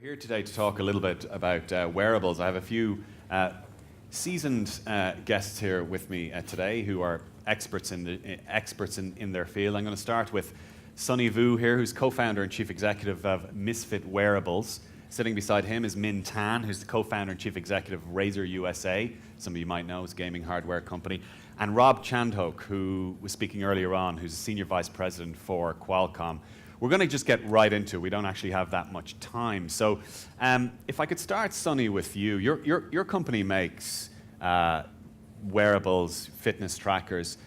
Here today to talk a little bit about wearables. I have a few seasoned guests here with me today who are experts in their field. I'm going to start with Sonny here, who's co-founder and chief executive of Misfit Wearables. Sitting beside him is Min-Liang, who's the co-founder and chief executive of Razer USA. Some of you might know, it's a gaming hardware company. And Chandhok, who was speaking earlier on, who's a senior vice president for Qualcomm. We're going to just get right into it. We don't actually have that much time. So if I could start, Sonny, with you. Your company makes wearables, fitness trackers.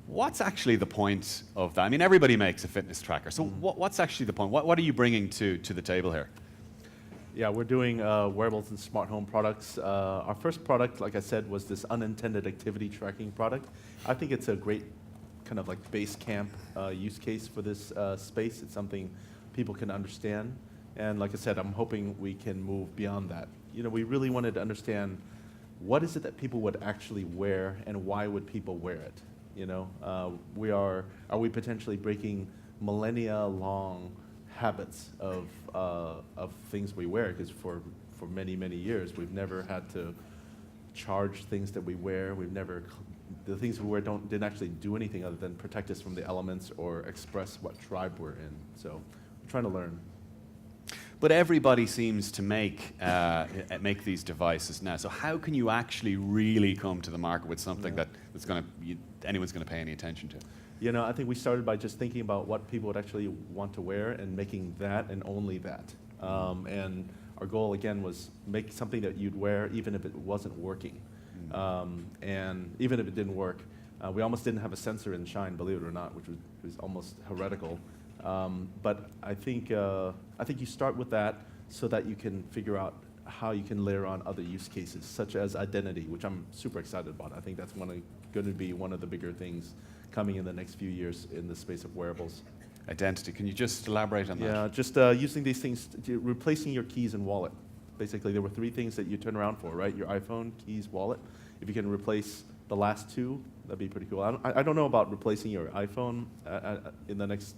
What's actually the point of that? I mean, everybody makes a fitness tracker. So what's actually the point? What are you bringing to the table here? Yeah, we're doing wearables and smart home products. Our first product, like I said, was this unintended activity tracking product. I think it's a great kind of like base camp use case for this space. It's something people can understand. And like I said, I'm hoping we can move beyond that. You know, we really wanted to understand what is it that people would actually wear and why would people wear it? You know, are we potentially breaking millennia-long habits of things we wear? Because for many, many years, we've never had to charge things that we wear. The things we wear didn't actually do anything other than protect us from the elements or express what tribe we're in. So we're trying to learn. But everybody seems to make these devices now. So how can you actually really come to the market with something that's anyone's going to pay any attention to? You know, I think we started by just thinking about what people would actually want to wear and making that and only that. And our goal, again, was make something that you'd wear even if it wasn't working. And even if it didn't work, we almost didn't have a sensor in Shine, believe it or not, which was almost heretical. But I think you start with that so that you can figure out how you can layer on other use cases, such as identity, which I'm super excited about. I think that's going to be one of the bigger things coming in the next few years in the space of wearables. Identity, can you just elaborate on that? Yeah, just using these things, replacing your keys and wallet. Basically, there were three things that you turn around for, right? Your iPhone, keys, wallet. If you can replace the last two, that'd be pretty cool. I don't know about replacing your iPhone in the next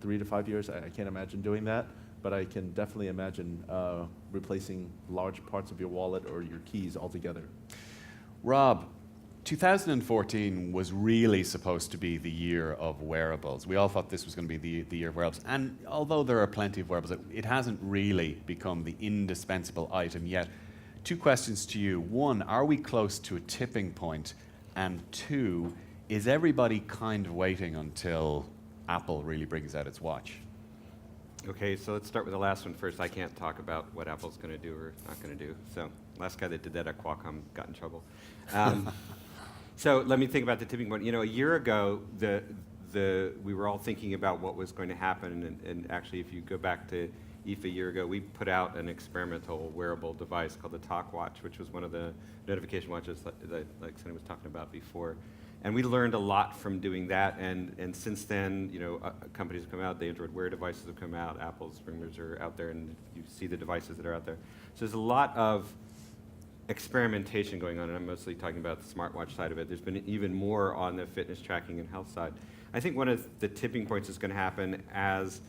3 to 5 years. I can't imagine doing that, but I can definitely imagine replacing large parts of your wallet or your keys altogether. Rob, 2014 was really supposed to be the year of wearables. We all thought this was going to be the year of wearables. And although there are plenty of wearables, it hasn't really become the indispensable item yet. Two questions to you. One, are we close to a tipping point? And two, is everybody kind of waiting until Apple really brings out its watch? Okay, so let's start with the last one first. I can't talk about what Apple's going to do or not going to do. So last guy that did that at Qualcomm got in trouble. So let me think about the tipping point. You know, a year ago, we were all thinking about what was going to happen, and actually, if you go back to ETH a year ago, we put out an experimental wearable device called the Talk Watch, which was one of the notification watches like Sonny was talking about before. And we learned a lot from doing that, and since then, you know, companies have come out, the Android Wear devices have come out, Apple's rumors are out there, and you see the devices that are out there. So there's a lot of experimentation going on, and I'm mostly talking about the smartwatch side of it. There's been even more on the fitness tracking and health side. I think one of the tipping points is going to happen as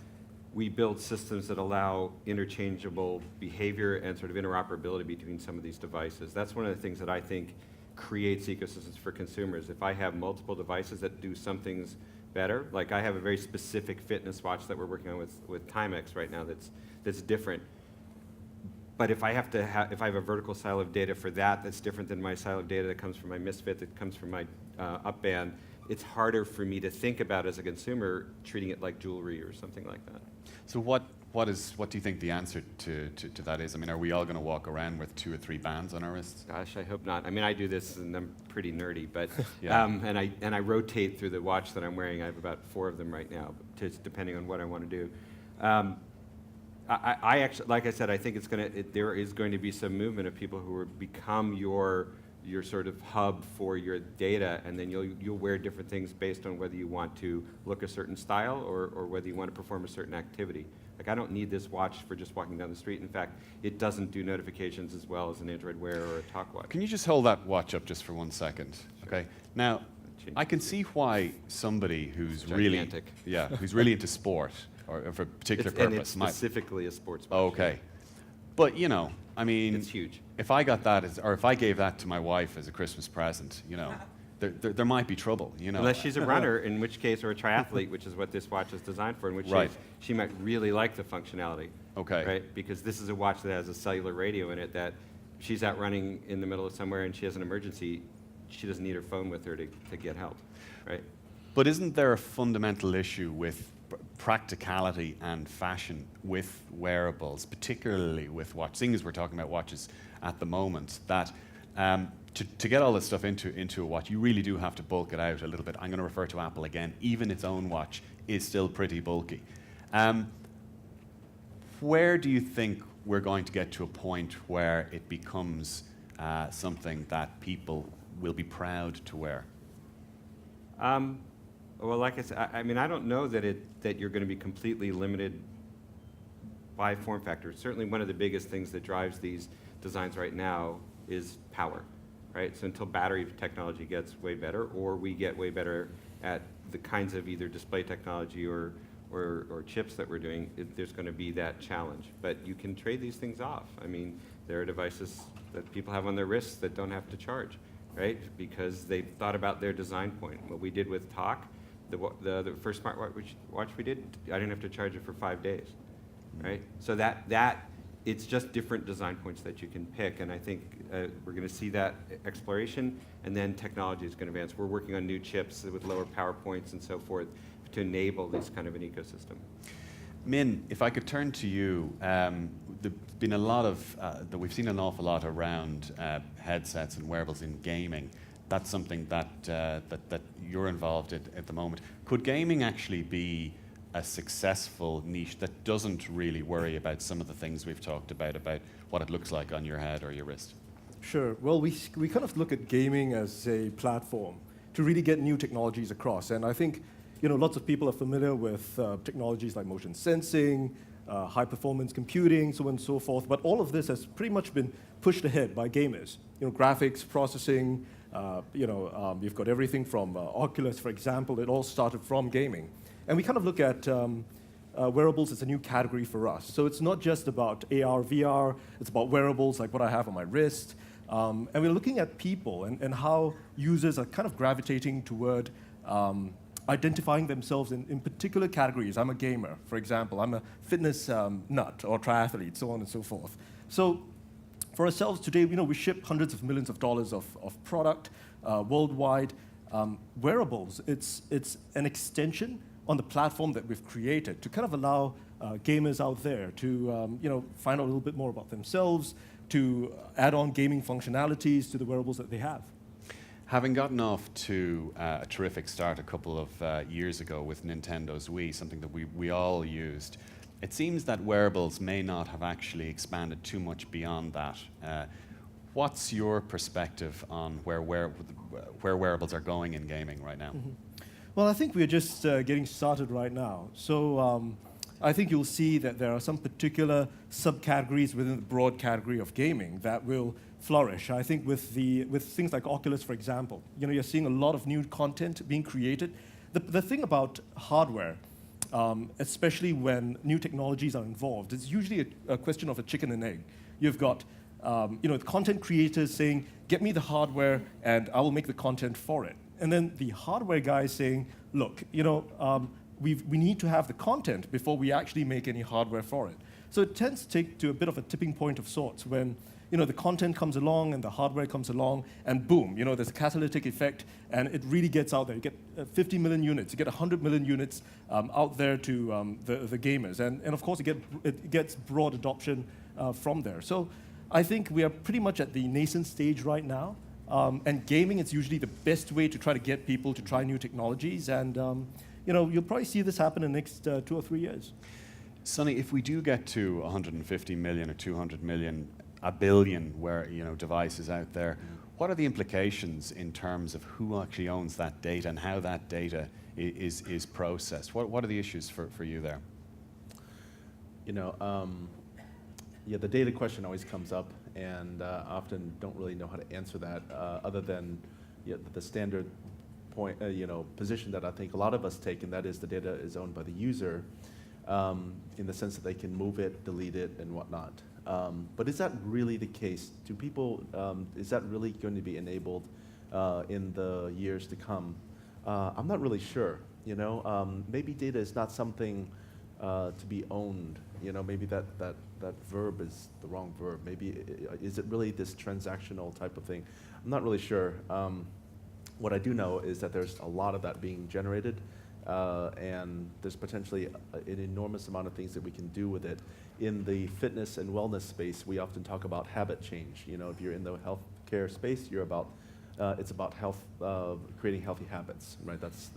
we build systems that allow interchangeable behavior and sort of interoperability between some of these devices. That's one of the things that I think creates ecosystems for consumers. If I have multiple devices that do some things better, like I have a very specific fitness watch that we're working on with Timex right now that's different. But if I have a vertical silo of data for that's different than my silo of data that comes from my Misfit, that comes from my Upband, it's harder for me to think about as a consumer treating it like jewelry or something like that. So what do you think the answer to that is? I mean, are we all going to walk around with 2 or 3 bands on our wrists? Gosh, I hope not. I mean, I do this and I'm pretty nerdy, but yeah. and I rotate through the watch that I'm wearing. I have about 4 of them right now, just depending on what I want to do. I actually, like I said, I think there is going to be some movement of people who will become your sort of hub for your data, and then you'll wear different things based on whether you want to look a certain style or whether you want to perform a certain activity. Like, I don't need this watch for just walking down the street. In fact, it doesn't do notifications as well as an Android Wear or a Talk Watch. Can you just hold that watch up just for 1 second? Sure. Okay. Now, I can see why somebody who's really into sport or for a particular And purpose. it's specifically a sports watch. Okay. But, you know, I mean, It's huge. if I got that, or if I gave that to my wife as a Christmas present, you know, there might be trouble, you know. Unless she's a runner, in which case, or a triathlete, which is what this watch is designed for, in which Right. case she might really like the functionality. Okay. Right? Because this is a watch that has a cellular radio in it that she's out running in the middle of somewhere and she has an emergency, she doesn't need her phone with her to get help. Right? But isn't there a fundamental issue with practicality and fashion with wearables, particularly with watches, seeing as we're talking about watches at the moment, that to get all this stuff into a watch, you really do have to bulk it out a little bit. I'm going to refer to Apple again. Even its own watch is still pretty bulky. Where do you think we're going to get to a point where it becomes something that people will be proud to wear? Well, like I said, I mean, I don't know that you're going to be completely limited by form factor. Certainly one of the biggest things that drives these designs right now is power, right? So until battery technology gets way better, or we get way better at the kinds of either display technology or chips that we're doing, there's going to be that challenge. But you can trade these things off. I mean, there are devices that people have on their wrists that don't have to charge, right? Because they've thought about their design point. What we did with Talk, the first smartwatch we did, I didn't have to charge it for 5 days, right? So that it's just different design points that you can pick, and I think we're going to see that exploration, and then technology is going to advance. We're working on new chips with lower power points and so forth to enable this kind of an ecosystem. Min, if I could turn to you, there's been a lot of, that we've seen an awful lot around headsets and wearables in gaming. That's something that you're involved in at the moment. Could gaming actually be a successful niche that doesn't really worry about some of the things we've talked about what it looks like on your head or your wrist? Sure. Well, we kind of look at gaming as a platform to really get new technologies across. And I think, you know, lots of people are familiar with technologies like motion sensing, high-performance computing, so on and so forth. But all of this has pretty much been pushed ahead by gamers. You know, graphics, processing, you've got everything from Oculus, for example. It all started from gaming. And we kind of look at wearables as a new category for us. So it's not just about AR, VR. It's about wearables like what I have on my wrist. And we're looking at people and how users are kind of gravitating toward identifying themselves in particular categories. I'm a gamer, for example. I'm a fitness nut or triathlete, so on and so forth. So for ourselves today, you know, we ship hundreds of millions of dollars of product worldwide. Wearables, it's an extension on the platform that we've created to kind of allow gamers out there to find out a little bit more about themselves, to add on gaming functionalities to the wearables that they have. Having gotten off to a terrific start a couple of years ago with Nintendo's Wii, something that we all used, it seems that wearables may not have actually expanded too much beyond that. What's your perspective on where wearables are going in gaming right now? Mm-hmm. Well, I think we're just getting started right now. So I think you'll see that there are some particular subcategories within the broad category of gaming that will flourish. I think with things like Oculus, for example, you know, you're seeing a lot of new content being created. The thing about hardware, especially when new technologies are involved, it's usually a question of a chicken and egg. You've got the content creators saying, "Get me the hardware, and I will make the content for it." And then the hardware guys saying, "Look, we need to have the content before we actually make any hardware for it." So it tends to take to a bit of a tipping point of sorts when the content comes along and the hardware comes along, and boom, there's a catalytic effect, and it really gets out there. You get 50 million units, you get 100 million units out there to the gamers, and of course it gets broad adoption from there. So I think we are pretty much at the nascent stage right now, and gaming is usually the best way to try to get people to try new technologies, and you'll probably see this happen in the next 2 or 3 years. Sonny, if we do get to 150 million or 200 million, a billion devices out there, what are the implications in terms of who actually owns that data and how that data is processed? What are the issues for you there? The data question always comes up, and I often don't really know how to answer that other than the standard point, position that I think a lot of us take, and that is the data is owned by the user. in the sense that they can move it, delete it, and whatnot. But is that really the case? Do people, is that really going to be enabled in the years to come? I'm not really sure. Maybe data is not something to be owned. Maybe that verb is the wrong verb. Maybe is it really this transactional type of thing? I'm not really sure. What I do know is that there's a lot of that being generated, and there's potentially an enormous amount of things that we can do with it. In the fitness and wellness space, we often talk about habit change. If you're in the healthcare space, it's about health, creating healthy habits, right? That's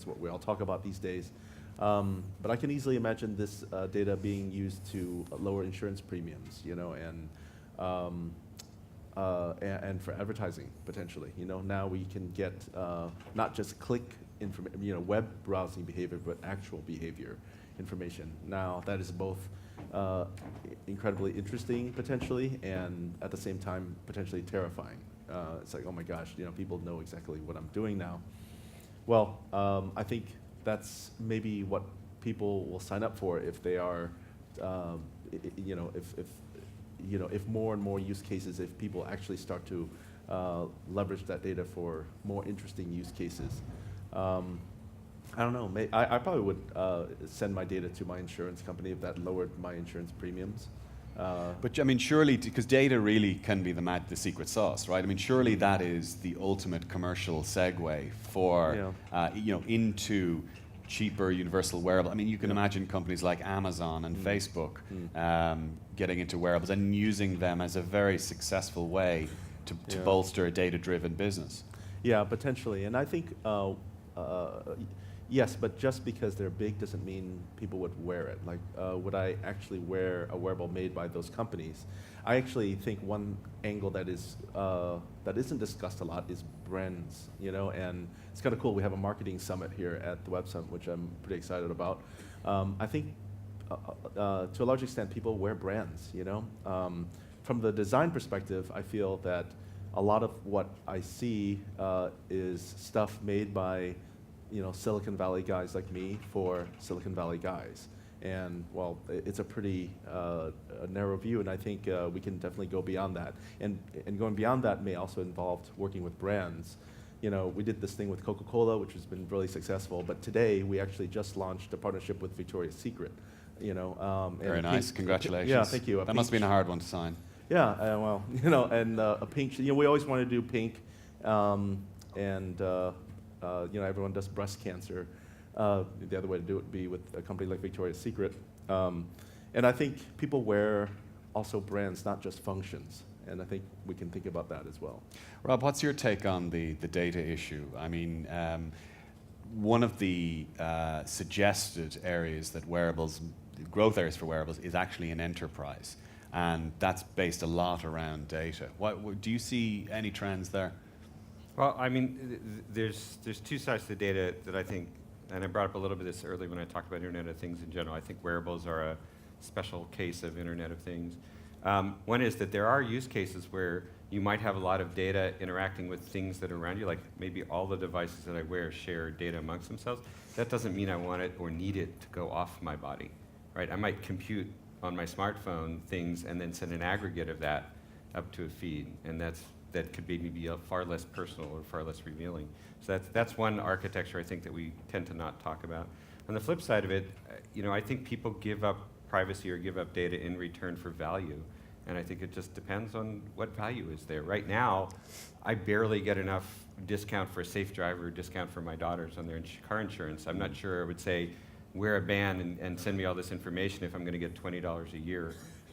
what we all talk about these days. But I can easily imagine this data being used to lower insurance premiums, and for advertising potentially. Now we can get not just click information, web browsing behavior, but actual behavior information. Now that is both incredibly interesting potentially, and at the same time potentially terrifying. It's like, oh my gosh, people know exactly what I'm doing now. Well, I think that's maybe what people will sign up for if they are, if more and more use cases, if people actually start to leverage that data for more interesting use cases. I don't know. I probably would send my data to my insurance company if that lowered my insurance premiums. But I mean, surely, because data really can be the secret sauce, right? I mean, surely that is the ultimate commercial segue for, into cheaper universal wearable. I mean, you can imagine companies like Amazon and Facebook getting into wearables and using them as a very successful way to bolster a data-driven business. Yeah, potentially. And I think, yes, but just because they're big doesn't mean people would wear it. Like, would I actually wear a wearable made by those companies? I actually think one angle that isn't discussed a lot is brands, and it's kind of cool. We have a marketing summit here at the Web Summit, which I'm pretty excited about. I think, to a large extent, people wear brands, From the design perspective, I feel that a lot of what I see is stuff made by Silicon Valley guys like me for Silicon Valley guys. And, well, it's a pretty narrow view, and I think we can definitely go beyond that. And going beyond that may also involve working with brands. We did this thing with Coca-Cola, which has been really successful, but today we actually just launched a partnership with Victoria's Secret. Very nice, congratulations. Yeah, thank you. That must have been a hard one to sign. Yeah, well, and a pink, we always want to do pink, and everyone does breast cancer. The other way to do it would be with a company like Victoria's Secret. And I think people wear also brands, not just functions. And I think we can think about that as well. Rob, what's your take on the data issue? I mean, one of the suggested areas that growth areas for wearables is actually in enterprise. And that's based a lot around data. Do you see any trends there? Well, I mean, there's two sides to data that I think, and I brought up a little bit of this earlier when I talked about Internet of Things in general. I think wearables are a special case of Internet of Things. One is that there are use cases where you might have a lot of data interacting with things that are around you, like maybe all the devices that I wear share data amongst themselves. That doesn't mean I want it or need it to go off my body, right? I might compute on my smartphone things and then send an aggregate of that up to a feed, and that could be maybe far less personal or far less revealing. So that's one architecture I think that we tend to not talk about. On the flip side of it, I think people give up privacy or give up data in return for value, and I think it just depends on what value is there. Right now, I barely get enough discount for a safe driver or discount for my daughters on their car insurance. I'm not sure I would say, wear a band and send me all this information if I'm going to get $20 a year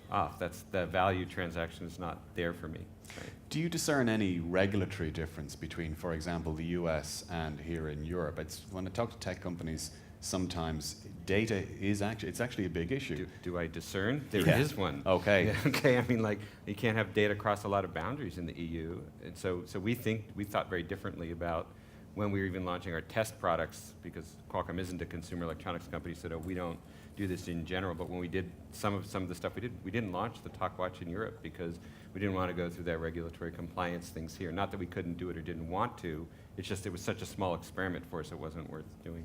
off. The value transaction is not there for me. Right? Do you discern any regulatory difference between, for example, the US and here in Europe? When I talk to tech companies, sometimes data is actually a big issue. Do I discern? There is one. Okay. Yeah, okay. I mean, like, you can't have data cross a lot of boundaries in the EU, and so we thought very differently about when we were even launching our test products, because Qualcomm isn't a consumer electronics company, so we don't do this in general. But when we did some of the stuff we didn't launch the TalkWatch in Europe because we didn't want to go through that regulatory compliance things here. Not that we couldn't do it or didn't want to. It's just it was such a small experiment for us, it wasn't worth doing.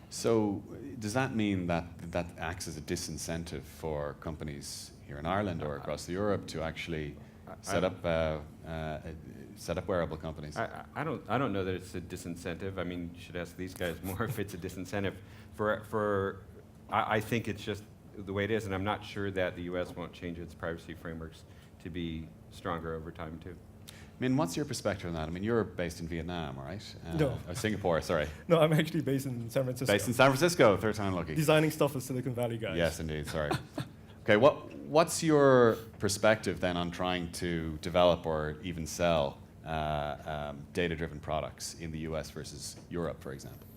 So does that mean that that acts as a disincentive for companies here in Ireland or across Europe to actually set up wearable companies? I don't know that it's a disincentive. I mean, you should ask these guys more if it's a disincentive. I think it's just the way it is, and I'm not sure that the U.S. won't change its privacy frameworks to be stronger over time too. Min, what's your perspective on that? I mean, you're based in Vietnam, right? No. Singapore, sorry. No, I'm actually based in San Francisco. Based in San Francisco, third time lucky. Designing stuff for Silicon Valley guys. Yes, indeed, sorry. Okay, what's your perspective then on trying to develop or even sell data-driven products in the US versus Europe, for example?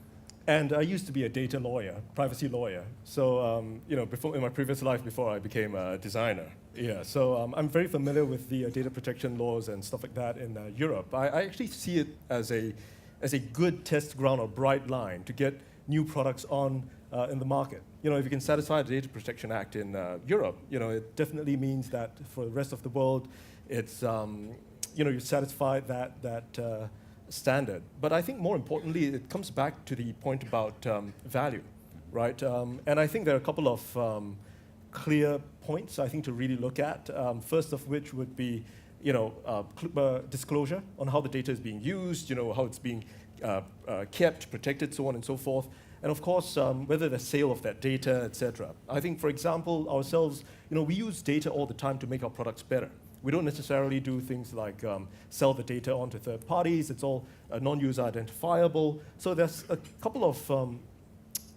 And I used to be a data lawyer, privacy lawyer. So, before in my previous life, before I became a designer, So I'm very familiar with the data protection laws and stuff like that in Europe. I actually see it as a good test ground or bright line to get new products on in the market. If you can satisfy the Data Protection Act in Europe, it definitely means that for the rest of the world, it's you satisfy that standard. But I think more importantly, it comes back to the point about value, right? And I think there are a couple of clear points I think to really look at. First of which would be, disclosure on how the data is being used, how it's being kept, protected, so on and so forth. And of course, whether the sale of that data, etc. I think, for example, ourselves, we use data all the time to make our products better. We don't necessarily do things like sell the data onto third parties. It's all non-user identifiable. So there's a couple of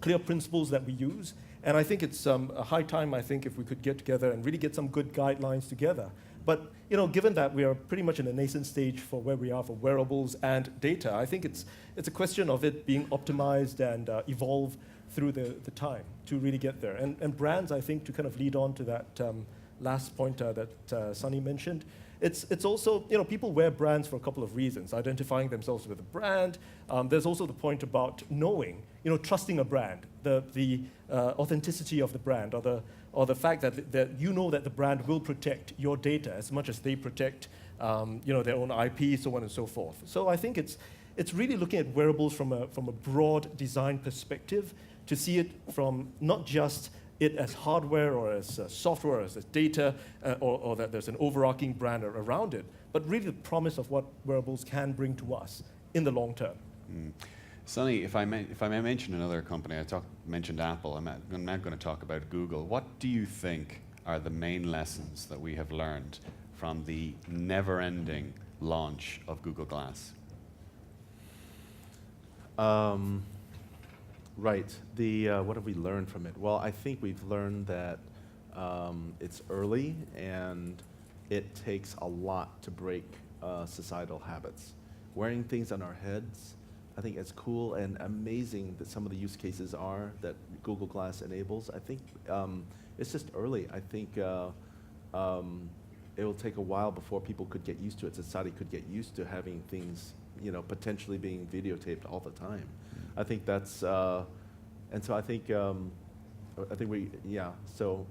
clear principles that we use. And I think it's a high time, I think, if we could get together and really get some good guidelines together. But given that we are pretty much in a nascent stage for where we are for wearables and data, I think it's a question of it being optimized and evolve through the time to really get there. And brands, I think, to kind of lead on to that last point that Sonny mentioned, it's also, people wear brands for a couple of reasons, identifying themselves with a brand. There's also the point about knowing, trusting a brand, the authenticity of the brand, or the fact that that the brand will protect your data as much as they protect their own IP, so on and so forth. So I think it's really looking at wearables from a broad design perspective to see it from not just it as hardware or as software or as data or that there's an overarching brand around it, but really the promise of what wearables can bring to us in the long term. Sonny, if I may mention another company, mentioned Apple, I'm not going to talk about Google. What do you think are the main lessons that we have learned from the never-ending launch of Google Glass? Right. What have we learned from it? Well, I think we've learned that it's early and it takes a lot to break societal habits. Wearing things on our heads, I think it's cool and amazing that some of the use cases are that Google Glass enables. I think it's just early. I think it will take a while before people could get used to it. Society could get used to having things, potentially being videotaped all the time. I think that's, and so I think we, so.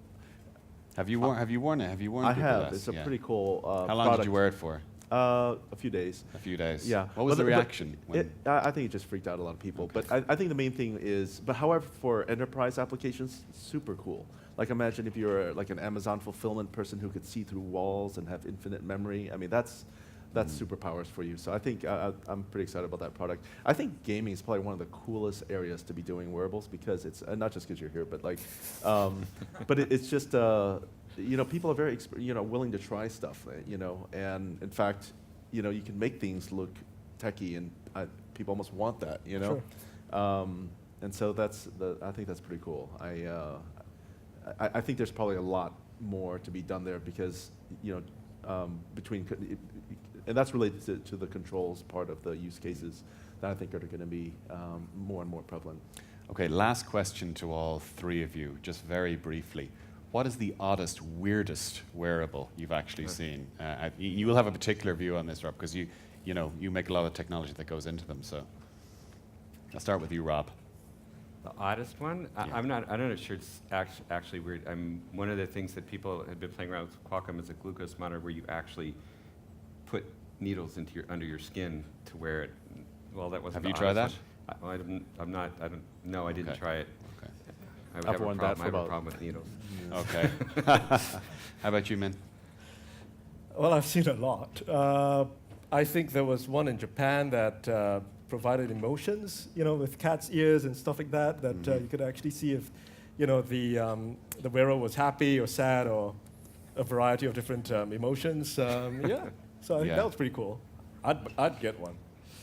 Have you worn it? Have you worn I Google have. Glass? It's a pretty cool How long did you wear it for? A few days. A few days. Yeah. What was the reaction? I think it just freaked out a lot of people. Okay. But I think the main thing is, however, for enterprise applications, super cool. Like imagine if you're like an Amazon fulfillment person who could see through walls and have infinite memory. I mean, that's superpowers for you. So I think I'm pretty excited about that product. I think gaming is probably one of the coolest areas to be doing wearables because it's not just because you're here, but like, but it's just people are very willing to try stuff, and in fact, you can make things look techy, and people almost want that, Sure. And so I think that's pretty cool. I think there's probably a lot more to be done there because and that's related to the controls part of the use cases that I think are going to be more and more prevalent. Okay, last question to all three of you, just very briefly. What is the oddest, weirdest wearable you've actually seen? You will have a particular view on this, Rob, because you make a lot of technology that goes into them. So I'll start with you, Rob. The oddest one? Yeah. I'm not sure it's actually weird. One of the things that people have been playing around with Qualcomm is a glucose monitor where you actually put needles under your skin to wear it. Well, that wasn't. Have you tried that? Well, I don't, no, I didn't Okay. try it. Okay. I would I've have a worn problem, that for I have a about- problem with needles. Okay. How about you, Min? Well, I've seen a lot. I think there was one in Japan that provided emotions, with cat's ears and stuff like that, that you could actually see if, the wearer was happy or sad or a variety of different emotions. Yeah, so I think Yeah. that was pretty cool. I'd get one.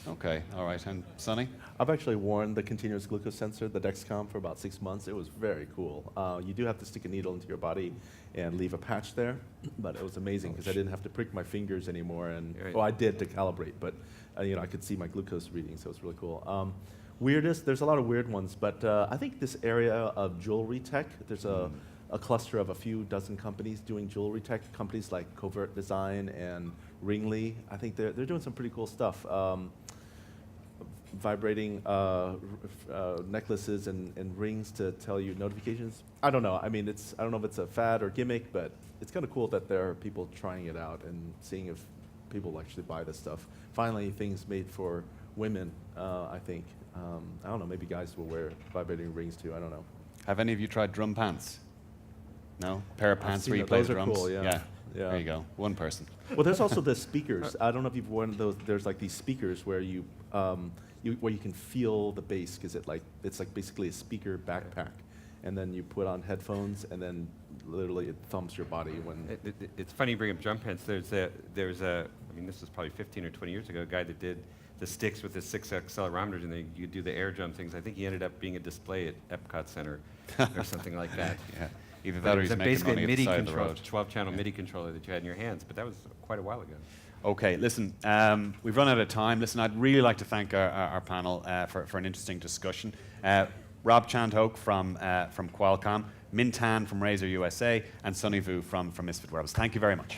Okay, all right. And Sonny? I've actually worn the continuous glucose sensor, the Dexcom, for about 6 months. It was very cool. You do have to stick a needle into your body and leave a patch there, but it was amazing because I didn't have to prick my fingers anymore. And Right. well, I did to calibrate, but I could see my glucose reading, so it was really cool. Weirdest, there's a lot of weird ones, but I think this area of jewelry tech, there's a cluster of a few dozen companies doing jewelry tech, companies like Covert Design and Ringly. I think they're doing some pretty cool stuff. Vibrating necklaces and rings to tell you notifications. I don't know. I mean, I don't know if it's a fad or gimmick, but it's kind of cool that there are people trying it out and seeing if people actually buy this stuff. Finally, things made for women, I think. I don't know, maybe guys will wear vibrating rings too, I don't know. Have any of you tried drum pants? No? Pair of I've pants seen where you that. play Those the are drums? cool, yeah. Yeah. There you go. One person. Well, there's also the speakers. I don't know if you've worn those. There's like these speakers where where you can feel the bass because it's like basically a speaker backpack, and then you put on headphones, and then literally it thumps your body when. It's funny you bring up drum pants. There's a, I mean, this was probably 15 or 20 years ago, a guy that did the sticks with the 6 accelerometers, and you do the air drum things. I think he ended up being a display at Epcot Center or something like that. Yeah. Either But that it or was he's making basically money a at the MIDI side of the control, road. 12-channel MIDI controller that you had in your hands, but that was quite a while ago. Okay, listen, we've run out of time. Listen, I'd really like to thank our panel for an interesting discussion. Rob Chandhok from Qualcomm, Min-Liang from Razer USA, and Sonny Vu from Misfit Wearables. Thank you very much.